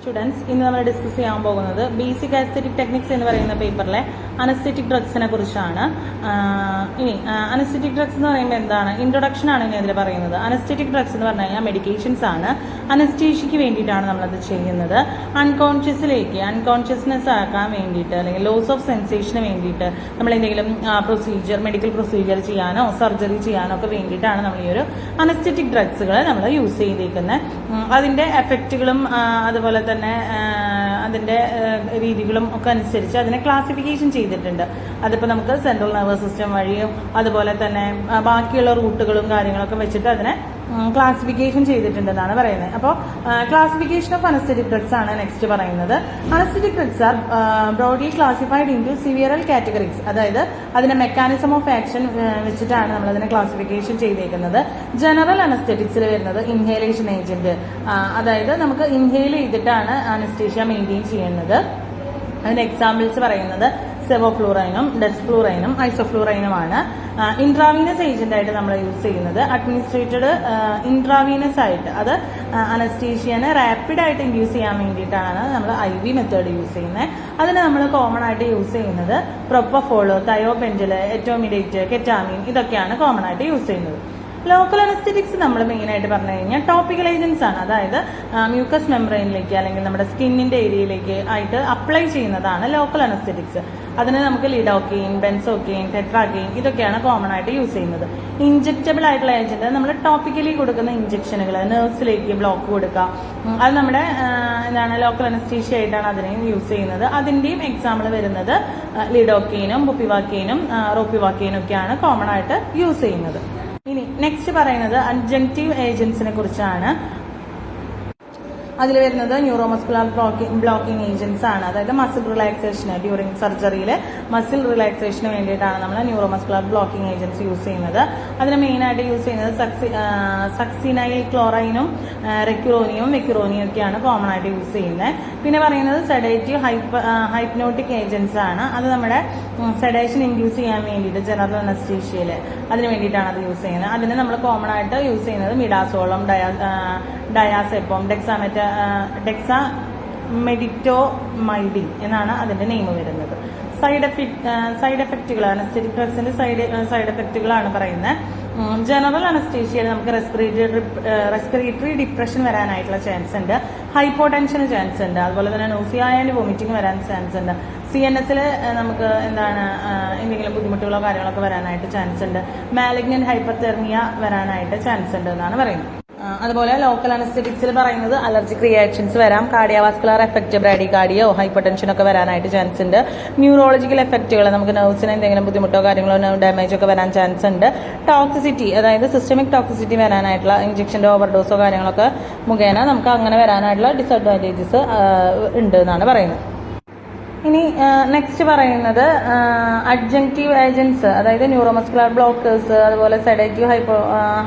Students ഇന്ന് നമ്മൾ discuss ചെയ്യാൻ പോകുന്നത് ബേസിക് ആസ്തെറ്റിക് ടെക്നിക്സ് എന്ന് പറയുന്ന പേപ്പറിലെ അനസ്തെറ്റിക് ഡ്രഗ്സിനെ കുറിച്ചാണ്. ഇനി അനസ്തെറ്റിക് ഡ്രഗ്സ് എന്ന് പറയുമ്പോൾ എന്താണ്, ഇൻട്രൊഡക്ഷൻ ആണ് ഇനി അതിൽ പറയുന്നത്. അനസ്തെറ്റിക് ഡ്രഗ്സ് എന്ന് പറഞ്ഞു കഴിഞ്ഞാൽ മെഡിക്കേഷൻസ് ആണ്. അനസ്തീഷ്യയ്ക്ക് വേണ്ടിയിട്ടാണ് നമ്മളത് ചെയ്യുന്നത്. അൺകോൺഷ്യസ്നെസ് ആക്കാൻ വേണ്ടിയിട്ട് അല്ലെങ്കിൽ ലോസ് ഓഫ് സെൻസേഷന് വേണ്ടിയിട്ട് നമ്മൾ എന്തെങ്കിലും മെഡിക്കൽ പ്രൊസീജിയർ ചെയ്യാനോ സർജറി ചെയ്യാനോ ഒക്കെ വേണ്ടിയിട്ടാണ് നമ്മൾ ഈ ഒരു അനസ്തെറ്റിക് ഡ്രഗ്സുകൾ നമ്മൾ യൂസ് ചെയ്തിരിക്കുന്നത്. അതിൻ്റെ എഫക്റ്റുകളും അതുപോലെ തന്നെ അതിൻ്റെ രീതികളും ഒക്കെ അനുസരിച്ച് അതിനെ ക്ലാസിഫിക്കേഷൻ ചെയ്തിട്ടുണ്ട്. അതിപ്പോൾ നമുക്ക് സെൻട്രൽ നെർവസ് സിസ്റ്റം വഴിയും അതുപോലെ തന്നെ ബാക്കിയുള്ള റൂട്ടുകളും കാര്യങ്ങളൊക്കെ വെച്ചിട്ട് അതിനെ ക്ലാസിഫിക്കേഷൻ ചെയ്തിട്ടുണ്ടെന്നാണ് പറയുന്നത്. അപ്പോൾ ക്ലാസിഫിക്കേഷൻ ഓഫ് അനസ്തെറ്റിക് ഡ്രഗ്സ് ആണ് നെക്സ്റ്റ് പറയുന്നത്. Anaesthetic drugs are broadly classified into several categories. അതായത് അതിന്റെ മെക്കാനിസം ഓഫ് ആക്ഷൻ വെച്ചിട്ടാണ് നമ്മൾ അതിനെ ക്ലാസിഫിക്കേഷൻ ചെയ്തേക്കുന്നത്. ജനറൽ അനസ്തെറ്റിക്സിൽ വരുന്നത് ഇൻഹേലേഷൻ ഏജന്റ്, അതായത് നമുക്ക് ഇൻഹെയിൽ ചെയ്തിട്ടാണ് അനസ്തീഷ്യ മെയിൻറ്റെയിൻ ചെയ്യുന്നത്. അതിന്റെ എക്സാമ്പിൾസ് പറയുന്നത് സെവോഫ്ലൂറൈനും ഡെസ്ഫ്ലൂറൈനും ഐസോഫ്ലൂറൈനുമാണ്. ഇൻട്രാവീനസ് ഏജന്റ് ആയിട്ട് നമ്മൾ യൂസ് ചെയ്യുന്നത് അഡ്മിനിസ്ട്രേറ്റഡ് ഇൻട്രാവീനസ് ആയിട്ട്, അത് അനസ്തീഷ്യനെ റാപ്പിഡായിട്ട് ഇൻഡ്യൂസ് ചെയ്യാൻ വേണ്ടിയിട്ടാണ് നമ്മൾ IV മെത്തേഡ് യൂസ് ചെയ്യുന്നത്. അതിന് നമ്മൾ കോമൺ ആയിട്ട് യൂസ് ചെയ്യുന്നത് പ്രൊപ്പഫോൾ, തയോപെൻഡിൽ, എറ്റോമിഡേറ്റ്, കെറ്റാമിൻ, ഇതൊക്കെയാണ് കോമൺ ആയിട്ട് യൂസ് ചെയ്യുന്നത്. ലോക്കൽ അനസ്തെറ്റിക്സ് നമ്മൾ മെയിൻ ആയിട്ട് പറഞ്ഞു കഴിഞ്ഞാൽ ടോപ്പിക്കൽ ഏജൻസ് ആണ്. അതായത് മ്യൂക്കസ് മെംബ്രെയിനിലേക്ക് അല്ലെങ്കിൽ നമ്മുടെ സ്കിന്നിന്റെ ഏരിയയിലേക്ക് ആയിട്ട് അപ്ലൈ ചെയ്യുന്നതാണ് ലോക്കൽ അനസ്തെറ്റിക്സ്. അതിന് നമുക്ക് ലിഡോക്കെയിൻ, ബെൻസോക്കെയിൻ, ടെട്രാക്കെയിൻ, ഇതൊക്കെയാണ് കോമൺ ആയിട്ട് യൂസ് ചെയ്യുന്നത്. ഇഞ്ചക്റ്റബിൾ ആയിട്ടുള്ള ഏജന്റ് നമ്മൾ ടോപ്പിക്കലി കൊടുക്കുന്ന ഇഞ്ചക്ഷനുകൾ, നെർവ്സിലേക്ക് ബ്ലോക്ക് കൊടുക്കുക, അത് നമ്മുടെ എന്താണ് ലോക്കൽ അനസ്തീഷ്യ ആയിട്ടാണ് അതിനെയും യൂസ് ചെയ്യുന്നത്. അതിന്റെയും എക്സാമ്പിൾ വരുന്നത് ലിഡോക്കെയിനും ബുപ്പിവാക്കെയിനും റോപ്പിവാക്കെയിനും ഒക്കെയാണ് കോമൺ ആയിട്ട് യൂസ് ചെയ്യുന്നത്. ഇനി നെക്സ്റ്റ് പറയുന്നത് അഡ്ജങ്ക്റ്റീവ് ഏജൻസിനെ കുറിച്ചാണ്. അതിൽ വരുന്നത് ന്യൂറോമസ്കുലർ ബ്ലോക്കിംഗ് ഏജൻസ് ആണ്. അതായത് മസിൽ റിലാക്സേഷന് ഡ്യൂറിങ് സർജറിയിൽ മസിൽ റിലാക്സേഷന് വേണ്ടിയിട്ടാണ് നമ്മൾ ന്യൂറോമസ്കുലർ ബ്ലോക്കിംഗ് ഏജൻസ് യൂസ് ചെയ്യുന്നത്. അതിന് മെയിനായിട്ട് യൂസ് ചെയ്യുന്നത് സക്സിനൈൽ ക്ലോറൈനും റെക്യുറോനിയും വെക്യുറോനിയും ഒക്കെയാണ് കോമൺ ആയിട്ട് യൂസ് ചെയ്യുന്നത്. പിന്നെ പറയുന്നത് സെഡേറ്റീവ് ഹൈപ്നോട്ടിക് ഏജൻസ് ആണ്. അത് നമ്മുടെ സെഡേഷൻ ഇൻഡ്യൂസ് ചെയ്യാൻ വേണ്ടിയിട്ട് ജനറൽ അനസ്തീഷ്യയിൽ അതിന് വേണ്ടിയിട്ടാണ് അത് യൂസ് ചെയ്യുന്നത്. അതിന് നമ്മൾ കോമൺ ആയിട്ട് യൂസ് ചെയ്യുന്നത് മിഡാസോളം, ഡയാസെപ്പം, ഡെക്സാമെഡിറ്റോമൈഡിൻ എന്നാണ് അതിന്റെ നെയിം വരുന്നത്. സൈഡ് എഫക്റ്റുകൾ, അനസ്തെറ്റിക് ഡ്രഗ്സിന്റെ സൈഡ് എഫക്റ്റുകളാണ് പറയുന്നത്. ജനറൽ അനസ്തീഷ്യയിൽ നമുക്ക് റെസ്പിറേറ്ററി ഡിപ്രഷൻ വരാനായിട്ടുള്ള ചാൻസ് ഉണ്ട്, ഹൈപ്പോടെൻഷന് ചാൻസ് ഉണ്ട്, അതുപോലെ തന്നെ നോസിയ ആൻഡ് വോമിറ്റിംഗ് വരാൻ ചാൻസ് ഉണ്ട്. CNS നമുക്ക് എന്തെങ്കിലും ബുദ്ധിമുട്ടുകളോ കാര്യങ്ങളൊക്കെ വരാനായിട്ട് ചാൻസ് ഉണ്ട്. മാലിഗ്നന്റ് ഹൈപ്പർതെർമിയ വരാനായിട്ട് ചാൻസ് ഉണ്ട് എന്നാണ് പറയുന്നത്. അതുപോലെ ലോക്കൽ അനസ്തെറ്റിക്സിൽ പറയുന്നത് അലർജിക് റിയാക്ഷൻസ് വരാം, കാർഡിയോവാസ്കുലർ എഫക്റ്റ്, ബ്രാഡികാർഡിയോ, ഹൈപ്പർടെൻഷൻ ഒക്കെ വരാനായിട്ട് ചാൻസ് ഉണ്ട്. ന്യൂറോളജിക്കൽ എഫക്റ്റുകൾ, നമുക്ക് നെർവ്സിന് എന്തെങ്കിലും ബുദ്ധിമുട്ടോ കാര്യങ്ങളോ നെർവ് ഡാമേജ് ഒക്കെ വരാൻ ചാൻസ് ഉണ്ട്. ടോക്സിസിറ്റി, അതായത് സിസ്റ്റമിക് ടോക്സിസിറ്റി വരാനായിട്ടുള്ള ഇഞ്ചക്ഷൻ്റെ ഓവർഡോസോ കാര്യങ്ങളൊക്കെ മുഖേന നമുക്ക് അങ്ങനെ വരാനായിട്ടുള്ള ഡിസഡ്വാൻറ്റേജസ് ഉണ്ട് എന്നാണ് പറയുന്നത്. ഇനി നെക്സ്റ്റ് പറയുന്നത് അഡ്ജങ്ക്റ്റീവ് ഏജൻസ്, അതായത് ന്യൂറോമസ്കുലർ ബ്ലോക്കേഴ്സ്, അതുപോലെ സെഡേറ്റീവ്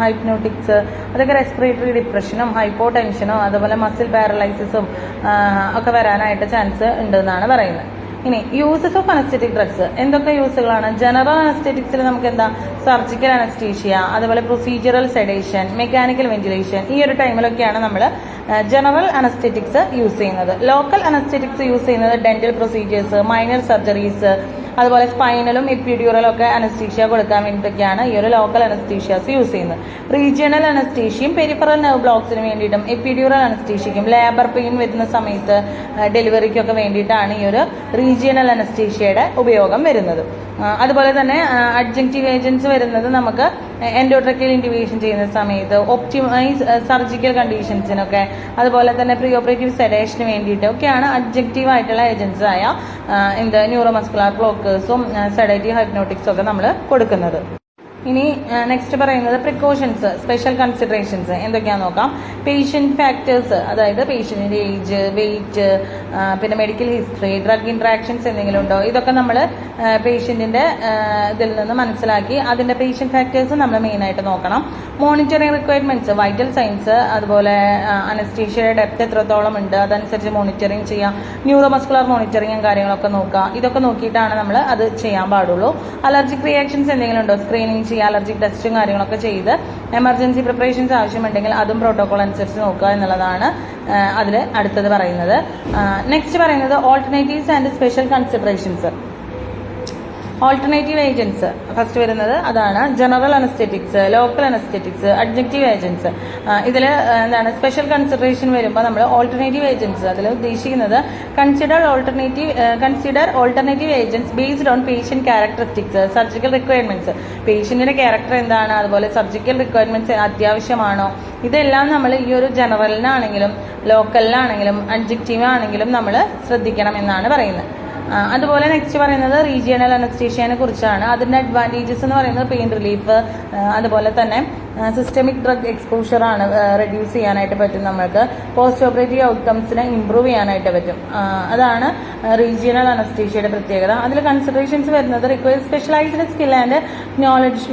ഹൈപ്നോട്ടിക്സ്, അതൊക്കെ റെസ്പിറേറ്ററി ഡിപ്രഷനും ഹൈപ്പോടെൻഷനും അതുപോലെ മസിൽ പാരലൈസിസും ഒക്കെ വരാനായിട്ട് ചാൻസ് ഉണ്ടെന്നാണ് പറയുന്നത്. ഇനി യൂസസ് ഓഫ് അനസ്തെറ്റിക് ഡ്രഗ്സ് എന്തൊക്കെ യൂസുകളാണ്? ജനറൽ അനസ്തെറ്റിക്സിൽ നമുക്ക് എന്താ സർജിക്കൽ അനസ്തീഷ്യ, അതുപോലെ പ്രൊസീജിയറൽ സെഡേഷൻ, മെക്കാനിക്കൽ വെന്റിലേഷൻ, ഈ ഒരു ടൈമിലൊക്കെയാണ് നമ്മൾ ജനറൽ അനസ്തെറ്റിക്സ് യൂസ് ചെയ്യുന്നത്. ലോക്കൽ അനസ്തെറ്റിക്സ് യൂസ് ചെയ്യുന്നത് ഡെന്റൽ പ്രൊസീജിയേഴ്സ്, മൈനർ സർജറീസ്, അതുപോലെ സ്പൈനലും എപ്പിഡ്യൂറലും ഒക്കെ അനസ്തീഷ്യ കൊടുക്കാൻ വേണ്ടിയിട്ടൊക്കെയാണ് ഈ ഒരു ലോക്കൽ അനസ്തീഷ്യാസ് യൂസ് ചെയ്യുന്നത്. റീജിയണൽ അനസ്തീഷ്യയും പെരിഫറൽ നെർവ് ബ്ലോക്സിന് വേണ്ടിയിട്ടും എപ്പിഡ്യൂറൽ അനസ്തീഷ്യയ്ക്കും ലേബർ പെയിൻ വരുന്ന സമയത്ത് ഡെലിവറിക്കൊക്കെ വേണ്ടിയിട്ടാണ് ഈ ഒരു റീജിയണൽ അനസ്തീഷ്യയുടെ ഉപയോഗം വരുന്നത്. അതുപോലെ തന്നെ അഡ്ജങ്ക്റ്റീവ് ഏജൻസ് വരുന്നത് നമുക്ക് എൻഡോട്രക്കൽ ഇൻഡിവേഷൻ ചെയ്യുന്ന സമയത്ത്, ഒപ്റ്റിമൈസ് സർജിക്കൽ കണ്ടീഷൻസിനൊക്കെ, അതുപോലെ തന്നെ പ്രീ ഓപ്പറേറ്റീവ് സെഡേഷന് വേണ്ടിയിട്ട് ഒക്കെയാണ് അഡ്ജങ്ക്റ്റീവ് ആയിട്ടുള്ള ഏജൻസ് ആയ ന്യൂറോമസ്കുലർ ബ്ലോക്കേഴ്സും സെഡേറ്റീവ് ഹൈപ്നോട്ടിക്സും ഒക്കെ നമ്മൾ കൊടുക്കുന്നത്. ഇനി നെക്സ്റ്റ് പറയുന്നത് പ്രിക്കോഷൻസ്, സ്പെഷ്യൽ കൺസിഡറേഷൻസ് എന്തൊക്കെയാണെന്ന് നോക്കാം. പേഷ്യന്റ് ഫാക്ടേഴ്സ്, അതായത് പേഷ്യന്റിന്റെ ഏജ്, വെയിറ്റ്, പിന്നെ മെഡിക്കൽ ഹിസ്റ്ററി, ഡ്രഗ് ഇന്ററാക്ഷൻസ് എന്തെങ്കിലും ഉണ്ടോ, ഇതൊക്കെ നമ്മൾ പേഷ്യന്റിന്റെ ഇതിൽ നിന്ന് മനസ്സിലാക്കി അതിന്റെ പേഷ്യന്റ് ഫാക്ടേഴ്സ് നമ്മൾ മെയിൻ ആയിട്ട് നോക്കണം. മോണിറ്ററിംഗ് റിക്വയർമെന്റ്സ്, വൈറ്റൽ സൈൻസ്, അതുപോലെ അനസ്തീഷ്യയുടെ ഡെപ്ത് എത്രത്തോളം ഉണ്ട് അതനുസരിച്ച് മോണിറ്ററിംഗ് ചെയ്യാം. ന്യൂറോമസ്കുലർ മോണിറ്ററിംഗും കാര്യങ്ങളൊക്കെ നോക്കാം. ഇതൊക്കെ നോക്കിയിട്ടാണ് നമ്മൾ അത് ചെയ്യാൻ പാടുള്ളൂ. അലർജിക് റിയാക്ഷൻസ് എന്തെങ്കിലും ഉണ്ടോ സ്ക്രീനിങ് എമർജൻസി അലർജിക് ടെസ്റ്റും കാര്യങ്ങളൊക്കെ ചെയ്ത് എമർജൻസി പ്രിപ്പറേഷൻസ് ആവശ്യമുണ്ടെങ്കിൽ അതും പ്രോട്ടോകോൾ അനുസരിച്ച് നോക്കുക എന്നുള്ളതാണ് അതിൽ അടുത്തത് പറയുന്നത്. നെക്സ്റ്റ് പറയുന്നത് alternatives and special considerations. Alternative agents first വരുന്നത് അതാണ്. General anaesthetics, local anaesthetics, adjective agents. ഇതിൽ എന്താണ് സ്പെഷ്യൽ കൺസിഡറേഷൻ വരുമ്പോൾ നമ്മൾ ഓൾട്ടർനേറ്റീവ് ഏജൻസ് അതിൽ ഉദ്ദേശിക്കുന്നത് consider alternative agents based on patient characteristics, surgical requirements. പേഷ്യന്റിന്റെ ക്യാരക്ടർ എന്താണ്, അതുപോലെ സർജിക്കൽ റിക്വയർമെന്റ്സ് അത്യാവശ്യമാണോ, ഇതെല്ലാം നമ്മൾ ഈ ഒരു ജനറലിനാണെങ്കിലും ലോക്കലിനാണെങ്കിലും അഡ്ജക്റ്റീവ് ആണെങ്കിലും നമ്മൾ ശ്രദ്ധിക്കണം എന്നാണ് പറയുന്നത്. അതുപോലെ നെക്സ്റ്റ് പറയുന്നത് റീജിയണൽ അനസ്തീഷ്യനെ കുറിച്ചാണ്. അതിന്റെ അഡ്വാൻറ്റേജസ് എന്ന് പറയുന്നത് പെയിൻ റിലീഫ്, അതുപോലെ തന്നെ സിസ്റ്റമിക് ഡ്രഗ് എക്സ്പോഷർ ആണ് റെഡ്യൂസ് ചെയ്യാനായിട്ട് പറ്റും, നമ്മൾക്ക് പോസ്റ്റ് ഓപ്പറേറ്റീവ് ഔട്ട്കംസിനെ ഇംപ്രൂവ് ചെയ്യാനായിട്ട് പറ്റും. അതാണ് റീജിയണൽ അനസ്തീഷ്യയുടെ പ്രത്യേകത. അതിൽ കൺസിഡറേഷൻസ് വരുന്നത് require specialised skill and knowledge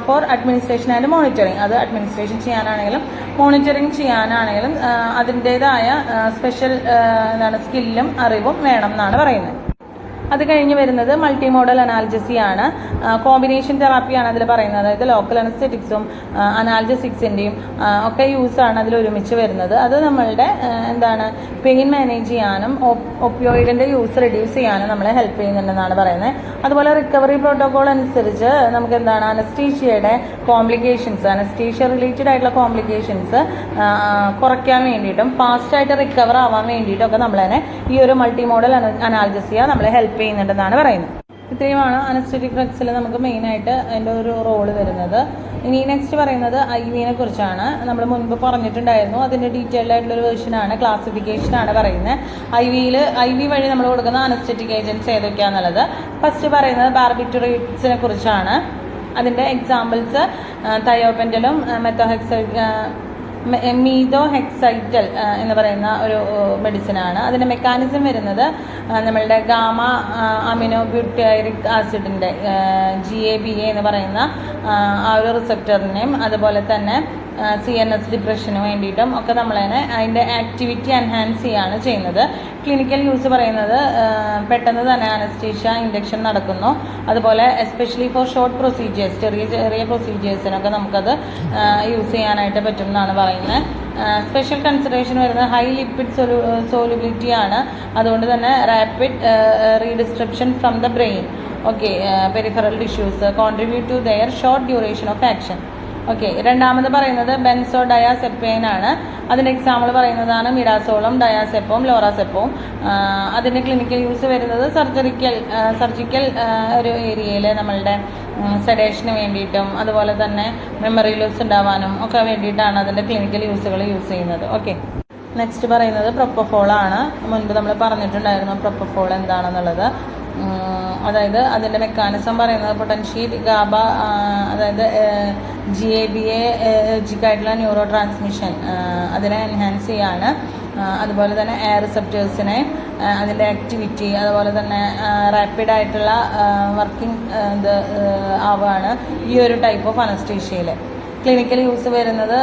four administration and monitoring. അത് അഡ്മിനിസ്ട്രേഷൻ ചെയ്യാനാണെങ്കിലും മോണിറ്ററിങ് ചെയ്യാനാണെങ്കിലും അതിൻ്റെതായ സ്പെഷ്യൽ സ്കില്ലും അറിവും വേണം എന്നാണ് പറയുന്നത്. അത് കഴിഞ്ഞ് വരുന്നത് മൾട്ടി മോഡൽ അനാൽജസി ആണ്. കോമ്പിനേഷൻ തെറാപ്പിയാണ് അതിൽ പറയുന്നത്. അതായത് ലോക്കൽ അനസ്തെറ്റിക്സും അനാൽജസിക്സിൻ്റെയും ഒക്കെ യൂസാണ് അതിൽ ഒരുമിച്ച് വരുന്നത്. അത് നമ്മളുടെ പെയിൻ മാനേജ് ചെയ്യാനും ഒപ്പിയോയിഡിന്റെ യൂസ് റെഡ്യൂസ് ചെയ്യാനും നമ്മളെ ഹെൽപ്പ് ചെയ്യുന്നുണ്ടെന്നാണ് പറയുന്നത്. അതുപോലെ റിക്കവറി പ്രോട്ടോകോൾ അനുസരിച്ച് നമുക്ക് അനസ്തീഷ്യയുടെ കോംപ്ലിക്കേഷൻസ്, അനസ്തീഷ്യ റിലേറ്റഡ് ആയിട്ടുള്ള കോംപ്ലിക്കേഷൻസ് കുറയ്ക്കാൻ വേണ്ടിയിട്ടും ഫാസ്റ്റായിട്ട് റിക്കവർ ആവാൻ വേണ്ടിയിട്ടും ഒക്കെ നമ്മളതിനെ ഈ ഒരു മൾട്ടി മോഡൽ അനാൽജസിയ നമ്മളെ ഹെൽപ്പ് ചെയ്യുന്നുണ്ടെന്നാണ് പറയുന്നത്. ഇത്രയുമാണ് അനസ്തെറ്റിക് ഡ്രഗ്സിൽ നമുക്ക് മെയിനായിട്ട് അതിൻ്റെ ഒരു റോള് വരുന്നത്. ഇനി നെക്സ്റ്റ് പറയുന്നത് IV കുറിച്ചാണ്. നമ്മൾ മുൻപ് പറഞ്ഞിട്ടുണ്ടായിരുന്നു, അതിൻ്റെ ഡീറ്റെയിൽഡ് ആയിട്ടുള്ള ഒരു വേർഷനാണ്, ക്ലാസിഫിക്കേഷനാണ് പറയുന്നത്. IV വഴി നമ്മൾ കൊടുക്കുന്ന അനസ്തെറ്റിക് ഏജൻറ്റ്സ് ഏതൊക്കെയാണെന്നുള്ളത്. ഫസ്റ്റ് പറയുന്നത് ബാർബിറ്റുറേറ്റ്സിനെ കുറിച്ചാണ്. അതിൻ്റെ എക്സാമ്പിൾസ് തയോപെൻറ്റലും മീതോഹെക്സൈറ്റൽ എന്ന് പറയുന്ന ഒരു മെഡിസിനാണ്. അതിൻ്റെ മെക്കാനിസം വരുന്നത് നമ്മളുടെ ഗാമ അമിനോബ്യൂട്ടൈറിക് ആസിഡിൻ്റെ GABA എന്ന് പറയുന്ന ആ ഒരു റിസപ്റ്ററിനെയും അതുപോലെ തന്നെ CNS ഡിപ്രഷന് വേണ്ടിയിട്ടും ഒക്കെ നമ്മളതിനെ അതിൻ്റെ ആക്ടിവിറ്റി എൻഹാൻസ് ചെയ്യാണ് ചെയ്യുന്നത്. ക്ലിനിക്കൽ യൂസ് പറയുന്നത് പെട്ടെന്ന് തന്നെ അനസ്തീഷ്യ ഇൻഡക്ഷൻ നടക്കുന്നു. അതുപോലെ എസ്പെഷ്യലി ഫോർ ഷോർട്ട് പ്രൊസീജിയേഴ്സ്, ചെറിയ പ്രൊസീജിയേഴ്സിനൊക്കെ നമുക്കത് യൂസ് ചെയ്യാനായിട്ട് പറ്റും എന്നാണ് പറയുന്നത്. സ്പെഷ്യൽ കൺസിഡറേഷൻ വരുന്നത് ഹൈ ലിപ്പിഡ് സോലുബിലിറ്റി ആണ്. അതുകൊണ്ട് തന്നെ rapid redistribution from the brain, peripheral tissues contribute to their short duration of action. രണ്ടാമത് പറയുന്നത് ബെൻസോഡയാസെപ്പൈൻ ആണ്. അതിൻ്റെ എക്സാമ്പിൾ പറയുന്നതാണ് മിഡാസോളും, ഡയാസെപ്പവും, ലോറാസെപ്പവും. അതിൻ്റെ ക്ലിനിക്കൽ യൂസ് വരുന്നത് സർജിക്കൽ ഒരു ഏരിയയിൽ നമ്മളുടെ സെഡേഷന് വേണ്ടിയിട്ടും അതുപോലെ തന്നെ മെമ്മറി ലോസ് ഉണ്ടാവാനും ഒക്കെ വേണ്ടിയിട്ടാണ് അതിൻ്റെ ക്ലിനിക്കൽ യൂസുകൾ യൂസ് ചെയ്യുന്നത്. നെക്സ്റ്റ് പറയുന്നത് പ്രൊപ്പഫോൾ ആണ്. മുൻപ് നമ്മൾ പറഞ്ഞിട്ടുണ്ടായിരുന്നു പ്രൊപ്പഫോൾ എന്താണെന്നുള്ളത്. അതായത് അതിൻ്റെ മെക്കാനിസം പറയുന്നത് പൊട്ടൻഷ്യൽ ഗാബ, അതായത് GABA ആയിട്ടുള്ള ന്യൂറോ ട്രാൻസ്മിഷൻ അതിനെ എൻഹാൻസ് ചെയ്യാണ്. അതുപോലെ തന്നെ എയർ റിസപ്റ്റേഴ്സിനെ അതിൻ്റെ ആക്ടിവിറ്റി അതുപോലെ തന്നെ റാപ്പിഡായിട്ടുള്ള വർക്കിംഗ് ആവുകയാണ് ഈ ഒരു ടൈപ്പ് ഓഫ് അനസ്തീഷ്യയിൽ. ക്ലിനിക്കൽ യൂസ് വരുന്നത്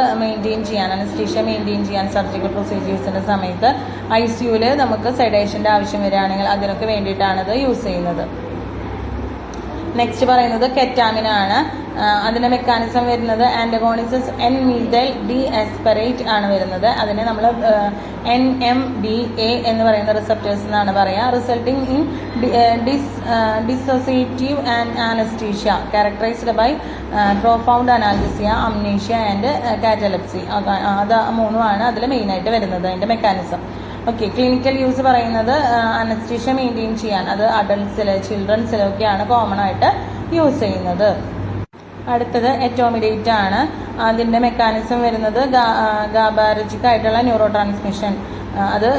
അനസ്തീഷ്യ മെയിൻറ്റെയിൻ ചെയ്യാൻ സർജിക്കൽ പ്രൊസീജിയേഴ്സിൻ്റെ സമയത്ത് ICUവിൽ നമുക്ക് സെഡേഷൻ്റെ ആവശ്യം വരികയാണെങ്കിൽ അതിനൊക്കെ വേണ്ടിയിട്ടാണിത് യൂസ് ചെയ്യുന്നത്. നെക്സ്റ്റ് പറയുന്നത് കെറ്റാമിൻ ആണ്. അതിൻ്റെ മെക്കാനിസം വരുന്നത് ആൻറ്റഗോണിസസ് N-methyl deasparate ആണ് വരുന്നത്. അതിനെ നമ്മൾ NMDA എന്ന് പറയുന്ന റിസപ്റ്റേഴ്സ് എന്നാണ് പറയുക. Resulting in dissociative and anaesthesia characterised by profound analgesia, amnesia and catalepsy. അത് മൂന്നുമാണ് അതിൽ മെയിനായിട്ട് വരുന്നത് അതിൻ്റെ മെക്കാനിസം. ക്ലിനിക്കൽ യൂസ് പറയുന്നത് അനസ്തീഷ്യ മെയിൻറ്റെയിൻ ചെയ്യാൻ, അത് അഡൾട്ട്സിൽ ചിൽഡ്രൻസിലൊക്കെയാണ് കോമൺ ആയിട്ട് യൂസ് ചെയ്യുന്നത്. അടുത്തത് എറ്റോമിഡേറ്റ് ആണ്. അതിൻ്റെ മെക്കാനിസം വരുന്നത് ഗാബാർജിക് ആയിട്ടുള്ള ന്യൂറോ ട്രാൻസ്മിഷൻ, അത്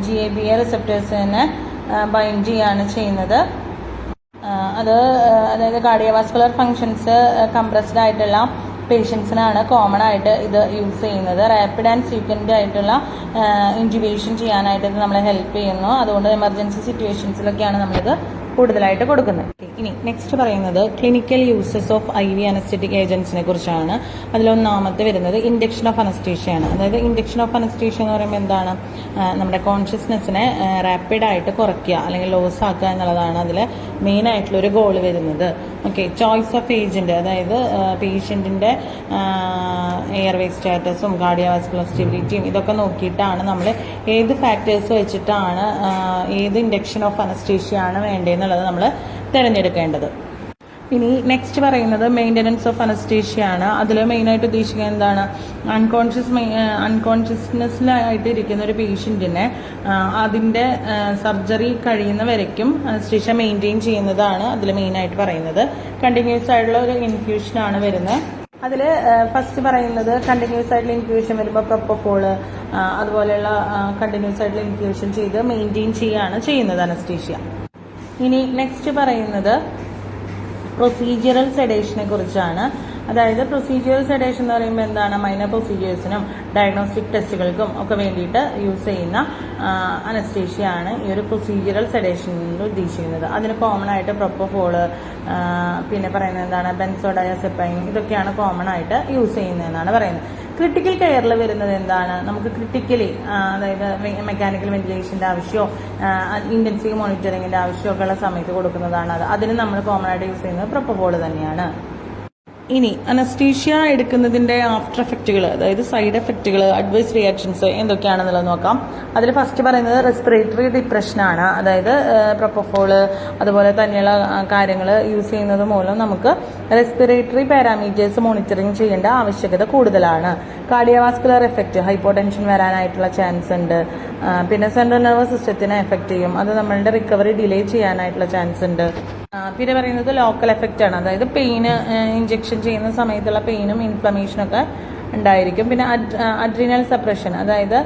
GABA റിസപ്റ്റേഴ്സിനെ ബൈൻഡ് ചെയ്യാണ് ചെയ്യുന്നത്. അതായത് കാർഡിയോവാസ്കുലർ ഫങ്ഷൻസ് കംപ്രസ്ഡ് ആയിട്ടുള്ള പേഷ്യൻസിനാണ് കോമൺ ആയിട്ട് ഇത് യൂസ് ചെയ്യുന്നത്. റാപ്പിഡ് ആൻഡ് സീക്വൻ്റ് ആയിട്ടുള്ള ഇൻറ്റുബേഷൻ ചെയ്യാനായിട്ട് ഇത് നമ്മളെ ഹെൽപ്പ് ചെയ്യുന്നു. അതുകൊണ്ട് എമർജൻസി സിറ്റുവേഷൻസിലൊക്കെയാണ് നമ്മളിത് കൂടുതലായിട്ട് കൊടുക്കുന്നത്. ഇനി നെക്സ്റ്റ് പറയുന്നത് clinical uses of IV anaesthetic ഏജൻസിനെ കുറിച്ചാണ്. അതിലൊന്നാമത്തെ വരുന്നത് ഇൻഡക്ഷൻ ഓഫ് അനസ്തീഷ്യയാണ്. അതായത് ഇൻഡക്ഷൻ ഓഫ് അനസ്തീഷ്യ എന്ന് പറയുമ്പോൾ എന്താണ്, നമ്മുടെ കോൺഷ്യസ്നെസ്സിനെ റാപ്പിഡായിട്ട് കുറയ്ക്കുക അല്ലെങ്കിൽ ലോസ് ആക്കുക എന്നുള്ളതാണ് അതിൽ മെയിൻ ആയിട്ടുള്ളൊരു ഗോൾ വരുന്നത്. ഓക്കെ, ചോയ്സ് ഓഫ് ഏജൻറ്റ്, അതായത് പേഷ്യൻറ്റിൻ്റെ എയർവേ സ്റ്റാറ്റസും കാർഡിയോവാസ്കുലർ സ്റ്റെബിലിറ്റിയും ഇതൊക്കെ നോക്കിയിട്ടാണ് നമ്മൾ ഏത് ഫാക്ടേഴ്സ് വെച്ചിട്ടാണ് ഏത് ഇൻഡക്ഷൻ ഓഫ് അനസ്തീഷ്യയാണ് വേണ്ടതെന്നുള്ളത് നമ്മൾ തിരഞ്ഞെടുക്കേണ്ടത്. ഇനി നെക്സ്റ്റ് പറയുന്നത് മെയിൻ്റനൻസ് ഓഫ് അനസ്തീഷ്യയാണ്. അതിൽ മെയിനായിട്ട് ഉദ്ദേശിക്കുന്നത് എന്താണ്, അൺകോൺഷ്യസ്നെസ്സിലായിട്ട് ഇരിക്കുന്ന ഒരു പേഷ്യൻറ്റിനെ അതിൻ്റെ സർജറി കഴിയുന്ന വരയ്ക്കും അനസ്തീഷ്യ മെയിൻറ്റെയിൻ ചെയ്യുന്നതാണ് അതിൽ മെയിനായിട്ട് പറയുന്നത്. കണ്ടിന്യൂസ് ആയിട്ടുള്ള ഒരു ഇൻഫ്യൂഷനാണ് വരുന്നത്. അതിൽ ഫസ്റ്റ് പറയുന്നത് കണ്ടിന്യൂസ് ആയിട്ടുള്ള ഇൻഫ്യൂഷൻ വരുമ്പോൾ പ്രൊപ്പഫോള് അതുപോലെയുള്ള കണ്ടിന്യൂസ് ആയിട്ടുള്ള ഇൻഫ്യൂഷൻ ചെയ്ത് മെയിൻറ്റെയിൻ ചെയ്യുന്നത് അനസ്തീഷ്യ. ഇനി നെക്സ്റ്റ് പറയുന്നത് പ്രൊസീജിയറൽ സെഡേഷനെ കുറിച്ചാണ്. അതായത് പ്രൊസീജിയറൽ സെഡേഷൻ എന്ന് പറയുമ്പോൾ എന്താണ്, മൈനർ പ്രൊസീജിയേഴ്സിനും ഡയഗ്നോസ്റ്റിക് ടെസ്റ്റുകൾക്കും ഒക്കെ വേണ്ടിയിട്ട് യൂസ് ചെയ്യുന്ന അനസ്തീഷ്യയാണ് ഈ ഒരു പ്രൊസീജിയറൽ സെഡേഷൻ ഉദ്ദേശിക്കുന്നത്. അതിന് കോമൺ ആയിട്ട് പ്രൊപ്പഫോള്, പിന്നെ പറയുന്നത് എന്താണ് ബെൻസോഡയാസെപ്പൈൻ, ഇതൊക്കെയാണ് കോമൺ ആയിട്ട് യൂസ് ചെയ്യുന്നതെന്നാണ് പറയുന്നത്. ക്രിട്ടിക്കൽ കെയറിൽ വരുന്നത് എന്താണ്, നമുക്ക് ക്രിട്ടിക്കലി അതായത് മെക്കാനിക്കൽ വെന്റിലേഷൻ്റെ ആവശ്യമോ ഇൻറ്റൻസീവ് മോണിറ്ററിങ്ങിൻ്റെ ആവശ്യമൊക്കെ ഉള്ള സമയത്ത് കൊടുക്കുന്നതാണ് അതിന് നമ്മൾ കോമൺ ആയിട്ട് യൂസ് ചെയ്യുന്നത് പ്രൊപ്പഫോള് തന്നെയാണ്. ഇനി അനസ്തീഷ്യ എടുക്കുന്നതിൻ്റെ ആഫ്റ്റർ എഫക്റ്റുകൾ, അതായത് സൈഡ് എഫക്റ്റുകൾ, അഡ്വേഴ്സ് റിയാക്ഷൻസ് എന്തൊക്കെയാണെന്നുള്ളത് നോക്കാം. അതിൽ ഫസ്റ്റ് പറയുന്നത് റെസ്പിറേറ്ററി ഡിപ്രഷനാണ്. അതായത് പ്രൊപ്പഫോള് അതുപോലെ തന്നെയുള്ള കാര്യങ്ങൾ യൂസ് ചെയ്യുന്നത് മൂലം നമുക്ക് റെസ്പിറേറ്ററി പാരാമീറ്റേഴ്സ് മോണിറ്ററിങ് ചെയ്യേണ്ട ആവശ്യകത കൂടുതലാണ്. കാർഡിയോവാസ്കുലർ എഫക്റ്റ്, ഹൈപ്പോടെൻഷൻ വരാനായിട്ടുള്ള ചാൻസ് ഉണ്ട്. പിന്നെ സെൻട്രൽ നെർവസ് സിസ്റ്റത്തിനെ എഫക്റ്റ് ചെയ്യും, അത് നമ്മളുടെ റിക്കവറി ഡിലേ ചെയ്യാനായിട്ടുള്ള ചാൻസ് ഉണ്ട്. പിന്നെ പറയുന്നത് ലോക്കൽ എഫക്റ്റ് ആണ്, അതായത് പെയിന് ഇഞ്ചെക്ഷൻ ചെയ്യുന്ന സമയത്തുള്ള പെയിനും ഇൻഫ്ലമേഷനും ഒക്കെ ഉണ്ടായിരിക്കും. പിന്നെ അഡ്രിനൽ സപ്രഷൻ, അതായത്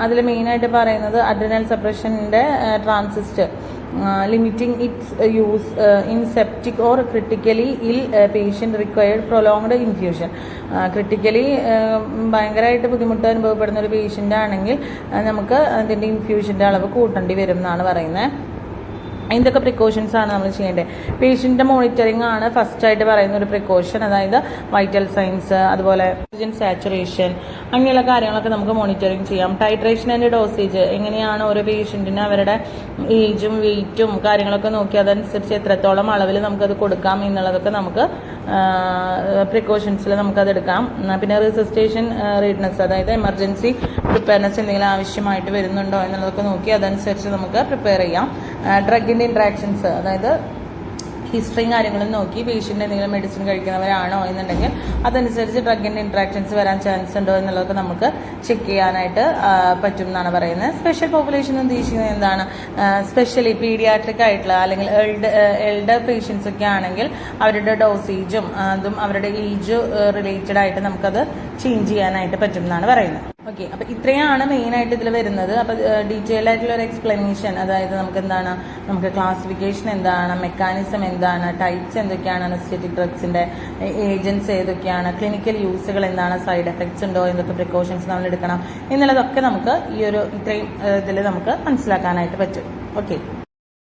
അതിൽ മെയിനായിട്ട് പറയുന്നത് അഡ്രിനൽ സപ്രഷൻ്റെ transient limiting its use in septic or critically ill patient required prolonged infusion. Critically ഭയങ്കരമായിട്ട് ബുദ്ധിമുട്ട് അനുഭവപ്പെടുന്ന ഒരു പേഷ്യൻ്റ് ആണെങ്കിൽ നമുക്ക് അതിൻ്റെ ഇൻഫ്യൂഷൻ്റെ അളവ് കൂട്ടേണ്ടി വരും എന്നാണ് പറയുന്നത്. എന്തൊക്കെ പ്രിക്കോഷൻസ് ആണ് നമ്മൾ ചെയ്യേണ്ടത്? പേഷ്യൻ്റെ മോണിറ്ററിംഗ് ആണ് ഫസ്റ്റ് ആയിട്ട് പറയുന്ന ഒരു പ്രിക്കോഷൻ. അതായത് വൈറ്റൽ സൈൻസ്, അതുപോലെ ഓക്സിജൻ സാച്ചുറേഷൻ, അങ്ങനെയുള്ള കാര്യങ്ങളൊക്കെ നമുക്ക് മോണിറ്ററിംഗ് ചെയ്യാം. ടൈട്രേഷൻ ആൻഡ് ഡോസേജ്, എങ്ങനെയാണ് ഓരോ പേഷ്യൻറ്റിന് അവരുടെ ഏജും വെയിറ്റും കാര്യങ്ങളൊക്കെ നോക്കി അതനുസരിച്ച് എത്രത്തോളം അളവിൽ നമുക്കത് കൊടുക്കാം എന്നുള്ളതൊക്കെ നമുക്ക് പ്രിക്കോഷൻസിൽ നമുക്കത് എടുക്കാം. പിന്നെ റെസിസ്റ്റേഷൻ റീഡ്നെസ്, അതായത് എമർജൻസി പ്രിപ്പയർനെസ് എന്തെങ്കിലും ആവശ്യമായിട്ട് വരുന്നുണ്ടോ എന്നുള്ളതൊക്കെ നോക്കി അതനുസരിച്ച് നമുക്ക് പ്രിപ്പയർ ചെയ്യാം. ഡ്രഗിൻ്റെ ഇൻട്രാക്ഷൻസ്, അതായത് ഹിസ്റ്ററിയും കാര്യങ്ങളും നോക്കി പേഷ്യൻ്റ് എന്തെങ്കിലും മെഡിസിൻ കഴിക്കുന്നവരാണോ എന്നുണ്ടെങ്കിൽ അതനുസരിച്ച് ഡ്രഗിൻ്റെ ഇൻട്രാക്ഷൻസ് വരാൻ ചാൻസ് ഉണ്ടോ എന്നുള്ളതൊക്കെ നമുക്ക് ചെക്ക് ചെയ്യാനായിട്ട് പറ്റും എന്നാണ് പറയുന്നത്. സ്പെഷ്യൽ പോപ്പുലേഷൻ ഉദ്ദേശിക്കുന്നത് എന്താണ്, സ്പെഷ്യലി പീഡിയാട്രിക് ആയിട്ടുള്ള അല്ലെങ്കിൽ എൽഡർ പേഷ്യൻസ് ഒക്കെ ആണെങ്കിൽ അവരുടെ ഡോസേജും അതും അവരുടെ ഏജ് റിലേറ്റഡ് ആയിട്ട് നമുക്കത് ചേഞ്ച് ചെയ്യാനായിട്ട് പറ്റും എന്നാണ് പറയുന്നത്. ഓക്കെ, അപ്പോൾ ഇത്രയാണ് മെയിനായിട്ട് ഇതിൽ വരുന്നത്. അപ്പോൾ ഡീറ്റെയിൽ ആയിട്ടുള്ള ഒരു എക്സ്പ്ലനേഷൻ, അതായത് നമുക്ക് ക്ലാസിഫിക്കേഷൻ എന്താണ്, മെക്കാനിസം എന്താണ്, ടൈപ്സ് എന്തൊക്കെയാണ് അനസ്തെറ്റിക് ഡ്രഗ്സിൻ്റെ, ഏജൻസ് ഏതൊക്കെയാണ്, ക്ലിനിക്കൽ യൂസുകൾ എന്താണ്, സൈഡ് എഫക്ട്സ് ഉണ്ടോ, എന്തൊക്കെ പ്രിക്കോഷൻസ് നമ്മൾ എടുക്കണം എന്നുള്ളതൊക്കെ നമുക്ക് ഈ ഒരു ഇത്രയും ഇതിൽ നമുക്ക് മനസ്സിലാക്കാനായിട്ട് പറ്റും. ഓക്കെ.